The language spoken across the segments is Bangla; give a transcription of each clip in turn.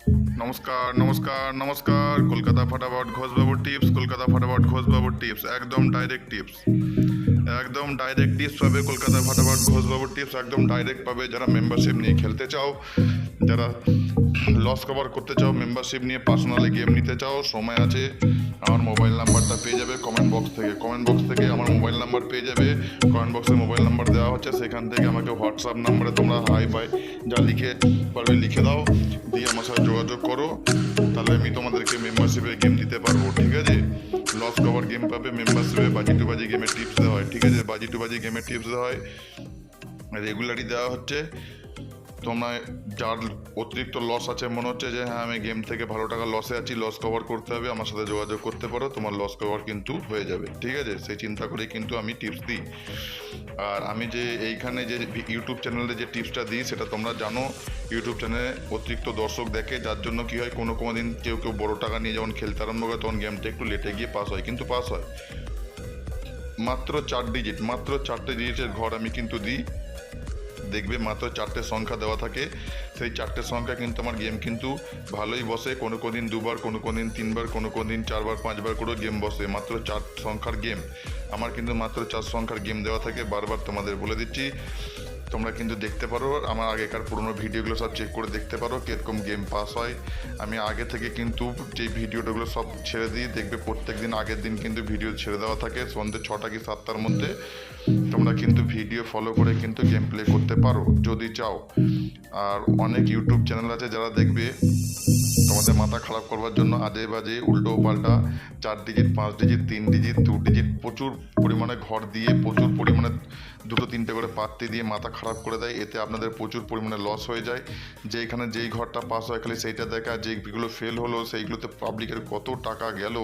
নমস্কার নমস্কার নমস্কার। কলকাতা ফটাফট ঘোষবাবুর টিপস, কলকাতা ফটাফট ঘোষবাবুর টিপস, একদম ডাইরেক্ট টিপস, একদম ডাইরেক্ট টিপস পাবে। কলকাতা ফটাফট ঘোষবাবুর টিপস একদম ডাইরেক্ট পাবে। যারা মেম্বারশিপ নিয়ে খেলতে চাও, যারা লস কভার করতে চাও, মেম্বারশিপ নিয়ে পার্সোনালি গেম নিতে চাও, সময় আছে। আমার মোবাইল নাম্বারটা পেয়ে যাবে কমেন্ট বক্স থেকে। কমেন্ট বক্স থেকে আমার মোবাইল নাম্বার পেয়ে যাবে। কমেন্ট বক্সে মোবাইল নাম্বার দেওয়া হচ্ছে, সেখান থেকে আমাকে হোয়াটসঅ্যাপ নাম্বারে তোমরা হাই বাই যা লিখে পারবে লিখে দাও, দিয়ে আমার সাথে যোগাযোগ করো। তাহলে আমি তোমাদেরকে মেম্বারশিপে গেম দিতে পারবো, ঠিক আছে? লস কভার গেম পাবে মেম্বারশিপে। বাজি টু বাজি গেমের টিপস দেওয়া হয়, ঠিক আছে? বাজি টু বাজি গেমের টিপস দেওয়া হয়, রেগুলারই দেওয়া হচ্ছে। তোমরা যার অতিরিক্ত লস আছে, মনে হচ্ছে যে হ্যাঁ আমি গেম থেকে ভালো টাকা লসে আছি, লস কভার করতে হবে, আমার সাথে যোগাযোগ করতে পারো, তোমার লস কভার কিন্তু হয়ে যাবে, ঠিক আছে? সেই চিন্তা করেই কিন্তু আমি টিপস দিই। আর আমি যে এইখানে যে ইউটিউব চ্যানেলে যে টিপসটা দিই, সেটা তোমরা জানো ইউটিউব চ্যানেলে অতিরিক্ত দর্শক দেখে, যার জন্য কী হয়, কোনো দিন কেউ বড়ো টাকা নিয়ে যখন খেলতে আরম্ভ করে, তখন গেমটা একটু লেটে গিয়ে পাস হয়, কিন্তু পাস হয়। মাত্র 4 ডিজিট, মাত্র 4টে ডিজিটের ঘর আমি কিন্তু দিই। দেখবে মাত্র 4টে সংখ্যা দেওয়া থাকে, সেই 4টে সংখ্যা কিন্তু আমার গেম কিন্তু ভালোই বসে। কোনো দিন 2বার, কোনো দিন 3বার, কোনো দিন 4বার 5বার করে গেম বসে। মাত্র 4 সংখ্যার গেম আমার কিন্তু, মাত্র 4 সংখ্যার গেম দেওয়া থাকে। বারবার তোমাদের বলে দিচ্ছি, তোমরা কিন্তু দেখতে পারো, আমার আগেকার পুরোনো ভিডিওগুলো সব চেক করে দেখতে পারো কীরকম গেম পাস হয়। আমি আগে থেকে কিন্তু যে ভিডিওগুলো সব ছেড়ে দিই, দেখবে প্রত্যেক দিন আগের দিন কিন্তু ভিডিও ছেড়ে দেওয়া থাকে সন্ধ্যে 6টা কি 7টার মধ্যে। তোমরা কিন্তু ভিডিও ফলো করে কিন্তু গেম প্লে করতে পারো যদি চাও। আর অনেক ইউটিউব চ্যানেল আছে যারা দেখবে তোমাদের মাথা খারাপ করবার জন্য আজে বাজে উল্টো পাল্টা 4 ডিজিট 5 ডিজিট 3 ডিজিট 2 ডিজিট প্রচুর পরিমাণে ঘর দিয়ে, প্রচুর পরিমাণে 2-3টে করে পাত্তি দিয়ে মাথা খারাপ করে দেয়। এতে আপনাদের প্রচুর পরিমাণে লস হয়ে যায়। যে এখানে যেই ঘরটা পাস হয় খালি সেইটা দেখা, যেগুলো ফেল হলো সেইগুলোতে পাবলিকের কত টাকা গেল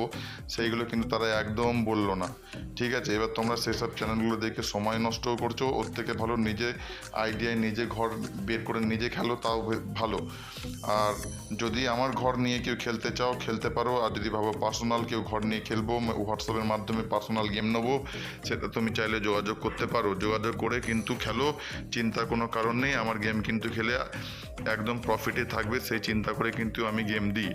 সেইগুলো কিন্তু তারা একদম বললো না, ঠিক আছে? এবার তোমরা সেসব চ্যানেলগুলো দেখে সময় নষ্টও করছো, ওর থেকে ভালো নিজে আইডিয়ায় নিজে ঘর বের করে নিজে খেলো, তাও ভালো। আর যদি আমার ঘর নিয়ে কেউ খেলতে চাও খেলতে পারো। আর যদি ভাবো পার্সোনাল কেউ ঘর নিয়ে খেলবো, হোয়াটসঅ্যাপের মাধ্যমে পার্সোনাল গেম নেবো, সেটা তুমি চাইলে যোগাযোগ করতে পারো। যোগাযোগ করে কিন্তু খেলো, চিন্তার কোনো কারণ নেই। আমার গেম কিন্তু খেলে একদম প্রফিটে থাকবে, সেই চিন্তা করে কিন্তু আমি গেম দিই,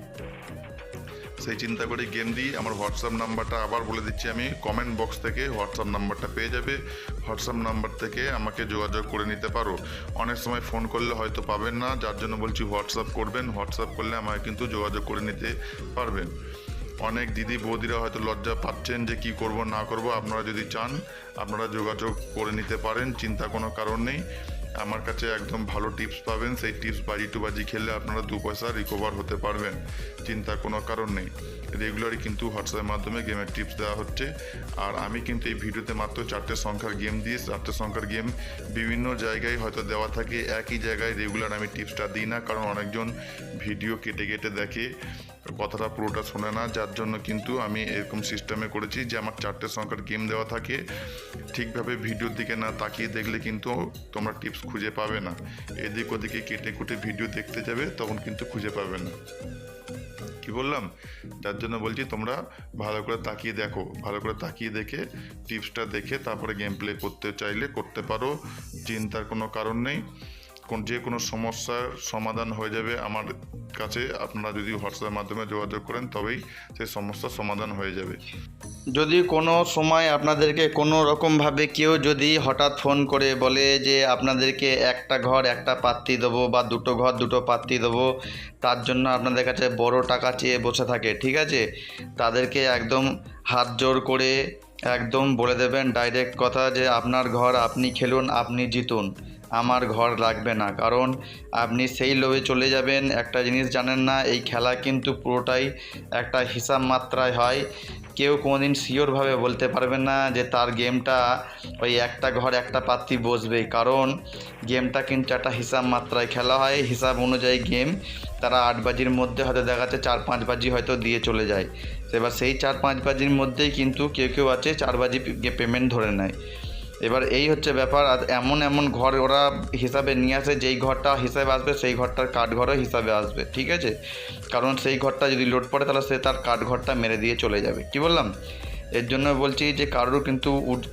সেই চিন্তা করে গেম দিই। আমার হোয়াটসঅ্যাপ নাম্বারটা আবার বলে দিচ্ছি, আমি কমেন্ট বক্স থেকে হোয়াটসঅ্যাপ নাম্বারটা পেয়ে যাবে। হোয়াটসঅ্যাপ নাম্বার থেকে আমাকে যোগাযোগ করে নিতে পারো। অনেক সময় ফোন করলে হয়তো পাবেন না, যার জন্য বলছি হোয়াটসঅ্যাপ করবেন। হোয়াটসঅ্যাপ করলে আমাকে কিন্তু যোগাযোগ করে নিতে পারবেন। অনেক দিদি বৌদিরা হয়তো লজ্জা পাচ্ছেন যে কি করব না করব। আপনারা যদি চান আপনারা যোগাযোগ করে নিতে পারেন, চিন্তা কোনো কারণ নেই। আমার কাছে একদম ভালো টিপস পাবেন, সেই টিপস বাজি টু বাজি খেললে আপনারা 2 পয়সা রিকভার হতে পারবেন, চিন্তার কোনো কারণ নেই। রেগুলারই কিন্তু হোয়াটসঅ্যাপের মাধ্যমে গেমের টিপস দেওয়া হচ্ছে। আর আমি কিন্তু এই ভিডিওতে মাত্র 4টে সংখ্যার গেম দিই। 4টে সংখ্যার গেম বিভিন্ন জায়গায় হয়তো দেওয়া থাকে, একই জায়গায় রেগুলার আমি টিপসটা দিই না, কারণ অনেকজন ভিডিও কেটে কেটে দেখে, কথাটা পুরোটা শোনে না। যার জন্য কিন্তু আমি এরকম সিস্টেমে করেছি যে আমার 4টে সংখ্যার গেম দেওয়া থাকে। ঠিকভাবে ভিডিওর দিকে না তাকিয়ে দেখলে কিন্তু তোমরা টিপস খুঁজে পাবে না। এদিক ওদিকে কেটে কুটে ভিডিও দেখতে যাবে, তখন কিন্তু খুঁজে পাবে না। কি বললাম? যার জন্য বলছি তোমরা ভালো করে তাকিয়ে দেখো, ভালো করে তাকিয়ে দেখে টিপসটা দেখে তারপরে গেম প্লে করতে চাইলে করতে পারো, চিন্তার কোনো কারণ নেই। যে কোনো সমস্যার সমাধান হয়ে যাবে আমার কাছে। আপনারা যদি হোয়াটসঅ্যাপের মাধ্যমে যোগাযোগ করেন তবেই সেই সমস্যার সমাধান হয়ে যাবে। যদি কোনো সময় আপনাদেরকে কোনো রকমভাবে কেউ যদি হঠাৎ ফোন করে বলে যে আপনাদেরকে একটা ঘর একটা পাত্তি দেবো বা 2টো ঘর 2টো পাত্তি দেবো, তার জন্য আপনাদের কাছে বড় টাকা চেয়ে বসে থাকে, ঠিক আছে? তাদেরকে একদম হাত জোর করে একদম বলে দেবেন ডাইরেক্ট কথা যে আপনার ঘর আপনি খেলুন, আপনি জিতুন, আমার ঘর লাগবে না। কারণ আপনি সেই লোভে চলে যাবেন। একটা জিনিস জানেন না, এই খেলা কিন্তু পুরোটাই একটা হিসাব মাত্রায় হয়। কেউ কোনোদিন শিওরভাবে বলতে পারবে না যে তার গেমটা ওই একটা ঘর একটা পাত্তি বসবেই, কারণ গেমটা কিন্তু একটা হিসাব মাত্রায় খেলা হয়। হিসাব অনুযায়ী গেম তারা 8 বাজির মধ্যে হয়তো দেখা যাচ্ছে 4-5 বাজি হয়তো দিয়ে চলে যায়। এবার সেই 4-5 বাজির মধ্যেই কিন্তু কেউ আছে 4 বাজি পেমেন্ট ধরে নেয়। এবার এই হচ্ছে ব্যাপার। আর এমন এমন ঘর ওরা হিসাবে নিয়ে আসে, যেই ঘরটা হিসাবে আসবে সেই ঘরটার কাঠ ঘরও হিসাবে আসবে, ঠিক আছে? কারণ সেই ঘরটা যদি লোড পড়ে তাহলে সে তার কাঠ ঘরটা মেরে দিয়ে চলে যাবে। কি বললাম? এর জন্য বলছি যে কারোর কিন্তু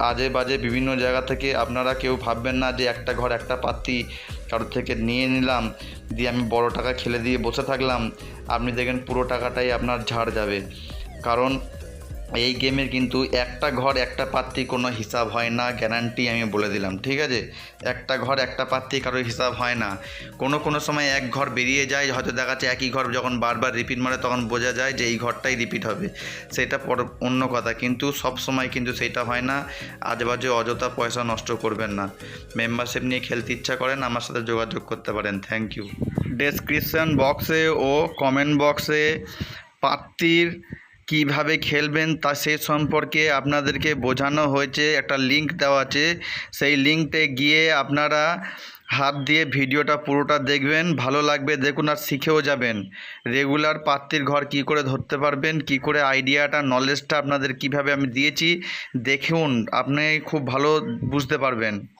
আজে বাজে বিভিন্ন জায়গা থেকে আপনারা কেউ ভাববেন না যে একটা ঘর একটা পাত্রী কারোর থেকে নিয়ে নিলাম, দিয়ে আমি বড় টাকা খেলে দিয়ে বসে থাকলাম, আপনি দেখেন পুরো টাকাটাই আপনার ঝাড় যাবে। কারণ এই গেমের কিন্তু একটা ঘর একটা পাত্রী কোনো হিসাব হয় না, গ্যারান্টি আমি বলে দিলাম, ঠিক আছে? একটা ঘর একটা পাত্রী কারোর হিসাব হয় না। কোনো সময় এক ঘর বেরিয়ে যায়, হয়তো দেখা যাচ্ছে একই ঘর যখন বারবার রিপিট মারে তখন বোঝা যায় যে এই ঘরটাই রিপিট হবে, সেটা অন্য কথা, কিন্তু সব সময় কিন্তু সেটা হয় না। আজেবাজে অযথা পয়সা নষ্ট করবেন না। মেম্বারশিপ নিয়ে খেলতে ইচ্ছা করেন আমার সাথে যোগাযোগ করতে পারেন। Thank you. ডেসক্রিপশন বক্সে ও কমেন্ট বক্সে পাত্রীর কীভাবে খেলবেন তা সে সম্পর্কে আপনাদেরকে বোঝানো হয়েছে, একটা লিঙ্ক দেওয়া আছে, সেই লিঙ্কটে গিয়ে আপনারা হাত দিয়ে ভিডিওটা পুরোটা দেখবেন, ভালো লাগবে, দেখুন আর শিখেও যাবেন। রেগুলার পাত্রীর ঘর কী করে ধরতে পারবেন, কী করে আইডিয়াটা নলেজটা আপনাদের কিভাবে আমি দিয়েছি, দেখুন আপনি খুব ভালো বুঝতে পারবেন।